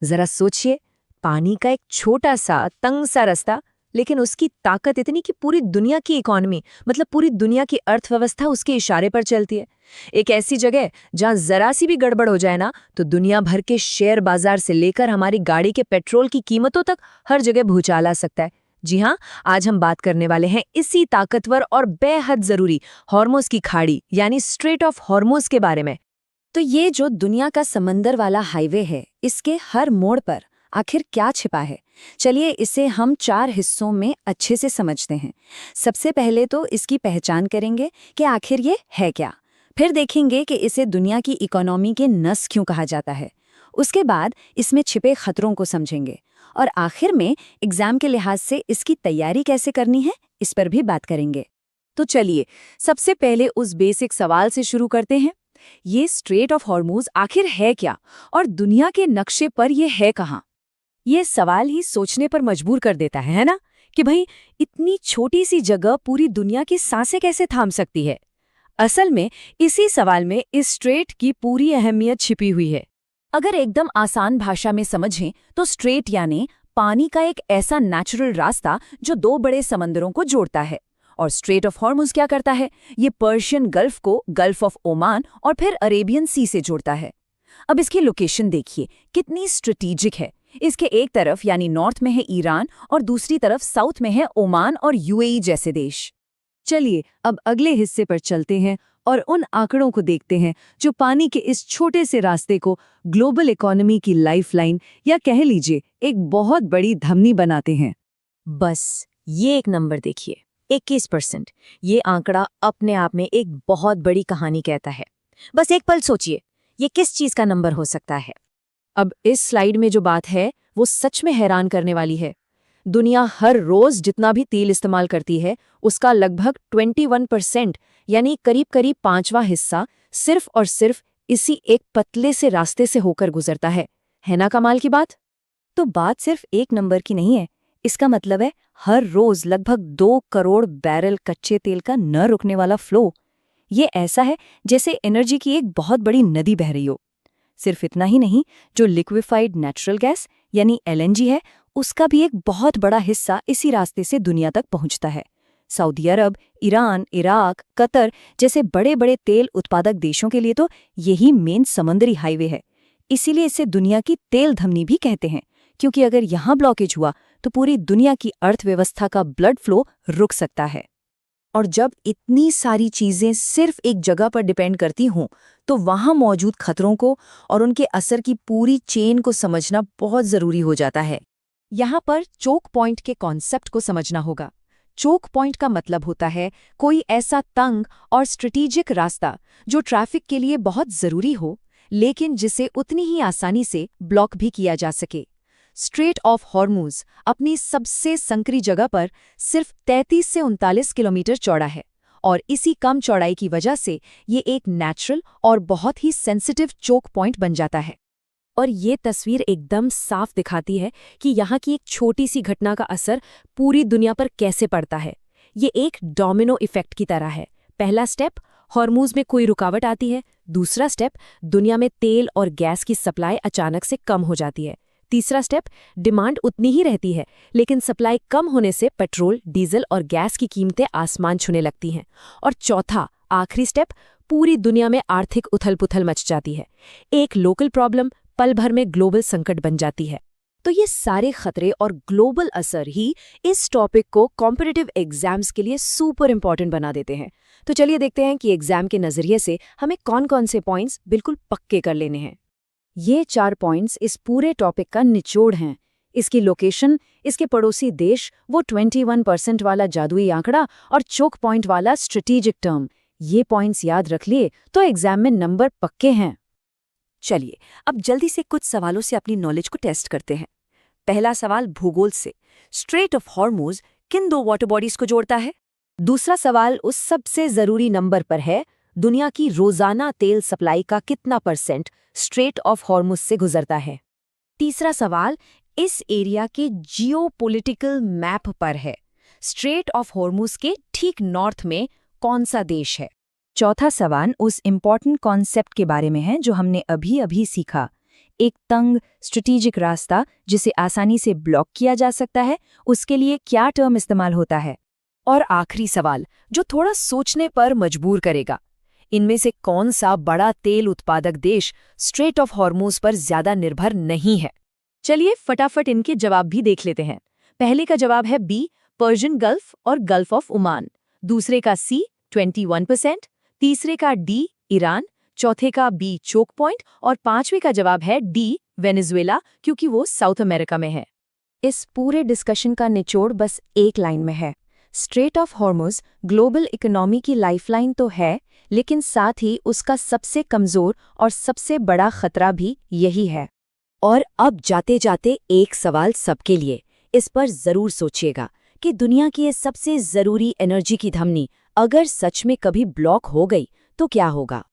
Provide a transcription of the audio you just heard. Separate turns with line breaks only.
जरा सोचिए, पानी का एक छोटा सा तंग सा रास्ता, लेकिन उसकी ताकत इतनी कि पूरी दुनिया की इकोनॉमी, मतलब पूरी दुनिया की अर्थव्यवस्था उसके इशारे पर चलती है। एक ऐसी जगह जहां जरा सी भी गड़बड़ हो जाए ना, तो दुनिया भर के शेयर बाजार से लेकर हमारी गाड़ी के पेट्रोल की कीमतों तक हर जगह भूचाल आ सकता है। जी हाँ, आज हम बात करने वाले हैं इसी ताकतवर और बेहद जरूरी हॉर्मुज़ की खाड़ी यानी स्ट्रेट ऑफ हॉर्मुज़ के बारे में।
तो ये जो दुनिया का समंदर वाला हाईवे है, इसके हर मोड़ पर आखिर क्या छिपा है? चलिए इसे हम 4 हिस्सों में अच्छे से समझते हैं। सबसे पहले तो इसकी पहचान करेंगे कि आखिर ये है क्या। फिर देखेंगे कि इसे दुनिया की इकोनॉमी के नस क्यों कहा जाता है। उसके बाद इसमें छिपे खतरों को समझेंगे। और आखिर में एग्जाम के लिहाज से इसकी तैयारी कैसे करनी है, इस पर भी बात करेंगे।
तो चलिए, सबसे पहले उस बेसिक सवाल से शुरू करते हैं। ये स्ट्रेट ऑफ हॉर्मुज़ आखिर है क्या, और दुनिया के नक्शे पर ये है कहाँ? ये सवाल ही सोचने पर मजबूर कर देता है ना, कि भाई इतनी छोटी सी जगह पूरी दुनिया की सांसें कैसे थाम सकती है। असल में इसी सवाल में इस स्ट्रेट की पूरी अहमियत छिपी हुई है। अगर एकदम आसान भाषा में समझें तो स्ट्रेट यानी पानी का एक ऐसा नेचुरल रास्ता जो 2 बड़े समंदरों को जोड़ता है। और स्ट्रेट ऑफ हॉर्मुज़ क्या करता है? ये पर्शियन गल्फ को गल्फ ऑफ ओमान और फिर अरेबियन सी से जोड़ता है। अब इसकी लोकेशन देखिए कितनी स्ट्रेटेजिक है। इसके एक तरफ यानी नॉर्थ में है ईरान और दूसरी तरफ साउथ में है ओमान और यूएई जैसे देश। चलिए अब अगले हिस्से पर चलते हैं और उन आंकड़ों को देखते हैं जो पानी के इस छोटे से रास्ते को ग्लोबल इकोनॉमी की लाइफलाइन या कह लीजिए एक बहुत बड़ी धमनी बनाते हैं। बस ये एक नंबर देखिए, 21%। ये आंकड़ा अपने आप में एक बहुत बड़ी कहानी कहता है। बस एक पल सोचिए, ये किस चीज का नंबर हो सकता है? अब इस स्लाइड में जो बात है वो सच में हैरान करने वाली है। दुनिया हर रोज जितना भी तेल इस्तेमाल करती है उसका लगभग 21% यानी करीब करीब 5वां हिस्सा सिर्फ और सिर्फ इसी एक पतले से रास्ते से होकर गुजरता है ना कमाल की बात?
तो बात सिर्फ एक नंबर की नहीं है। इसका मतलब है हर रोज लगभग 2 करोड़ बैरल कच्चे तेल का न रुकने वाला फ्लो। ये ऐसा है जैसे एनर्जी की एक बहुत बड़ी नदी बह रही हो। सिर्फ इतना ही नहीं, जो लिक्विफाइड नेचुरल गैस यानी एलएनजी है, उसका भी एक बहुत बड़ा हिस्सा इसी रास्ते से दुनिया तक पहुंचता है। सऊदी अरब, ईरान, इराक, कतर जैसे बड़े बड़े तेल उत्पादक देशों के लिए तो यही मेन समंदरी हाईवे है। इसीलिए इसे दुनिया की तेल धमनी भी कहते हैं, क्योंकि अगर यहाँ ब्लॉकेज हुआ तो पूरी दुनिया की अर्थव्यवस्था का ब्लड फ्लो रुक सकता है। और जब इतनी सारी चीजें सिर्फ एक जगह पर डिपेंड करती हों, तो वहां मौजूद खतरों को और उनके असर की पूरी चेन को समझना बहुत जरूरी हो जाता है। यहाँ पर चोक पॉइंट के कॉन्सेप्ट को समझना होगा। चोक पॉइंट का मतलब होता है कोई ऐसा तंग और स्ट्रेटेजिक रास्ता जो ट्रैफिक के लिए बहुत जरूरी हो, लेकिन जिसे उतनी ही आसानी से ब्लॉक भी किया जा सके। स्ट्रेट ऑफ हॉर्मुज़ अपनी सबसे संकरी जगह पर सिर्फ 33 से 39 किलोमीटर चौड़ा है, और इसी कम चौड़ाई की वजह से ये एक नेचुरल और बहुत ही सेंसिटिव चोक पॉइंट बन जाता है। और ये तस्वीर एकदम साफ दिखाती है कि यहाँ की एक छोटी सी घटना का असर पूरी दुनिया पर कैसे पड़ता है। ये एक डोमिनो इफेक्ट की तरह है। पहला स्टेप, हॉर्मुज़ में कोई रुकावट आती है। दूसरा स्टेप, दुनिया में तेल और गैस की सप्लाई अचानक से कम हो जाती है। तीसरा स्टेप, डिमांड उतनी ही रहती है, लेकिन सप्लाई कम होने से पेट्रोल, डीजल और गैस की कीमतें आसमान छूने लगती हैं। और चौथा, आखिरी स्टेप, पूरी दुनिया में आर्थिक उथल-पुथल मच जाती है। एक लोकल प्रॉब्लम पल भर में ग्लोबल संकट बन जाती है। तो ये सारे खतरे और ग्लोबल असर ही इस टॉपिक को कॉम्पिटिटिव एग्जाम्स के लिए सुपर इंपॉर्टेंट बना देते हैं। तो चलिए देखते हैं कि एग्जाम के नजरिए से हमें कौन-कौन से पॉइंट्स बिल्कुल पक्के कर लेने हैं। ये 4 पॉइंट्स इस पूरे टॉपिक का निचोड़ हैं। इसकी लोकेशन, इसके पड़ोसी देश, वो 21% वाला जादुई आंकड़ा और चोक पॉइंट वाला स्ट्रेटेजिक टर्म। ये पॉइंट्स याद रख लिए तो एग्जाम में नंबर पक्के हैं। चलिए अब जल्दी से कुछ सवालों से अपनी नॉलेज को टेस्ट करते हैं। पहला सवाल भूगोल से, स्ट्रेट ऑफ हॉर्मुज़ किन 2 वाटर बॉडीज को जोड़ता है? दूसरा सवाल उस सबसे जरूरी नंबर पर है, दुनिया की रोजाना तेल सप्लाई का कितना % स्ट्रेट ऑफ हॉर्मुज़ से गुजरता है? तीसरा सवाल इस एरिया के जियोपॉलिटिकल मैप पर है, स्ट्रेट ऑफ हॉर्मुज़ के ठीक नॉर्थ में कौन सा देश है? चौथा सवाल उस इम्पॉर्टेंट कॉन्सेप्ट के बारे में है जो हमने अभी अभी सीखा, एक तंग स्ट्रेटेजिक रास्ता जिसे आसानी से ब्लॉक किया जा सकता है, उसके लिए क्या टर्म इस्तेमाल होता है?
और आखिरी सवाल जो थोड़ा सोचने पर मजबूर करेगा, इनमें से कौन सा बड़ा तेल उत्पादक देश स्ट्रेट ऑफ हॉर्मूज पर ज्यादा निर्भर नहीं है? चलिए फटाफट इनके जवाब भी देख लेते हैं। पहले का जवाब है बी, पर्शियन गल्फ और गल्फ ऑफ ओमान। दूसरे का सी, 21%। तीसरे का डी, ईरान। चौथे का बी, चोक पॉइंट। और पांचवे का जवाब है डी, वेनेजुएला, क्योंकि वो साउथ अमेरिका में है।
इस पूरे डिस्कशन का निचोड़ बस एक लाइन में है। Straight of Hormuz global economy की लाइफलाइन तो है, लेकिन साथ ही उसका सबसे कमजोर और सबसे बड़ा खतरा भी यही है।
और अब जाते जाते एक सवाल सबके लिए, इस पर जरूर सोचिएगा कि दुनिया की ये सबसे जरूरी एनर्जी की धमनी अगर सच में कभी ब्लॉक हो गई तो क्या होगा?